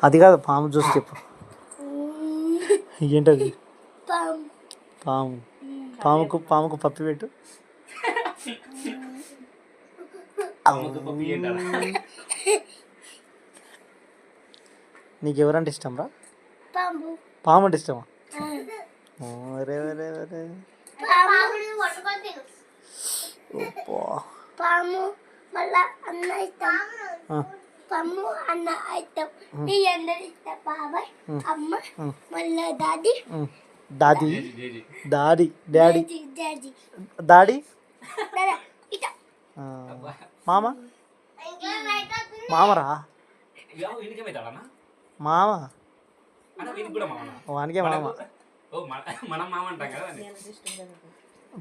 అది కాదు, పాము చూసి చెప్పు. ఏంటది? పాము. పాముకు పప్పి పెట్టు. నీకెవరంటే ఇష్టం రా? పాము అంటే ఇష్టమా? పాము మళ్ళా అన్న ఇష్టం. పాము అన్న ఇష్టం. నీ అందరు ఇష్టం. బాబాయ్ అమ్మ మళ్ళా daddy daddy daddy daddy daddy daddy మామ మామరా మామ వానికే మామ.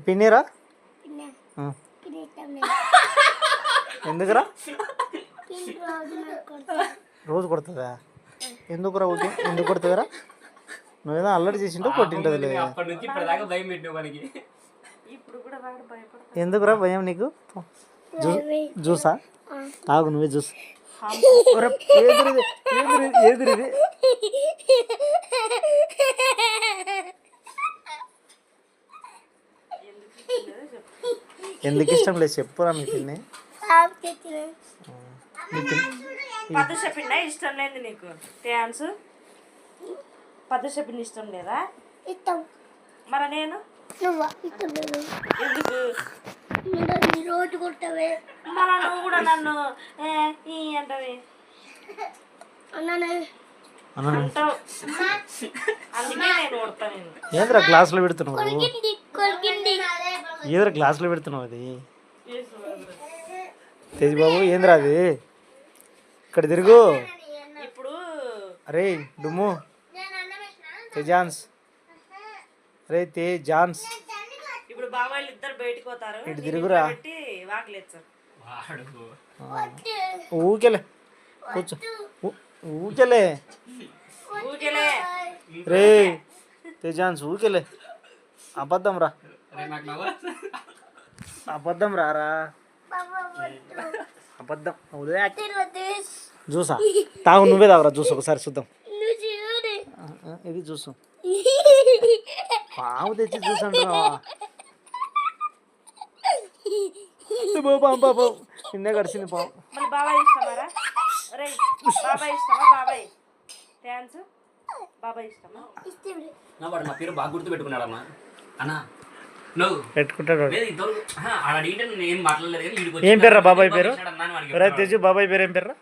పిన్నిరా? ఎందుకురా? రోజు కొడుతుందా? ఎందుకురా? ఓకే, ఎందుకు కొడుతుందిరా? నువ్వేదో అల్లరి చేసింటో కొట్టింటది లేదు. ఎందుకురా భయం నీకు? జ్యూసా తాగు, నువ్వే జ్యూస్. ఎదురుది ఎందుకు ఇష్టం లేదు చెప్పురా. మీ పిన్ని పద్దుషపిండ ఇష్టం లేదు నీకు? డ్యాన్స్ పద్దుషపిండి ఇష్టం లేదా? ఇష్టం. మరి నేను ఎందుకు రోజు కొట్టవే? మన నువ్వు కూడా నన్ను అంటవి అంటావు. అందుకే నేను కొడతాను. ఏంద్రా గ్లాసులో పెడుతున్నావు? ఏదరా గ్లాసులో పెడుతున్నావు? అది తేజ్ బాబు ఏంద్రా అది? ఇక్కడ తిరుగు. ఇప్పుడు అరే డుమ్ము తేజాన్స్, అరే తేజాన్స్. ఇప్పుడు బాబాయిలు ఇద్దరు బయటకు పోతారు. ఇటు తిరుగురా. వాకిలేస్తారు. ఊకెలే కూర్చో. ఊకెలే ఊకెలే రే తేజాన్స్, ఊకెలే. అబద్ధం రా, అబద్ధం రారా, అబద్ధం. జ్యూసా తాగు, నువ్వే తాగురా జ్యూస్. ఒకసారి చూద్దాం. ఇది జ్యూస్. పాము తెచ్చి జ్యూస్ అంటున్నావా? బాబు నిన్నే కడిచింది పాము. బాబాయ్ ఇష్టమారా? బాబాయ్ ఇష్టమా? బాబాయ్ డ్యాన్స్ బాబాయ్ ఇష్టమా? నా పేరు బాగా గుర్తు పెట్టుకున్నాడమ్మా. అన్నా నువ్వు పెట్టుకుంటాడు. ఏం మాట్లాడలేదు. ఏం పేర్రా బాబాయ్ పేరు? తేజు బాబాయ్ పేరు ఏం పేర్రా?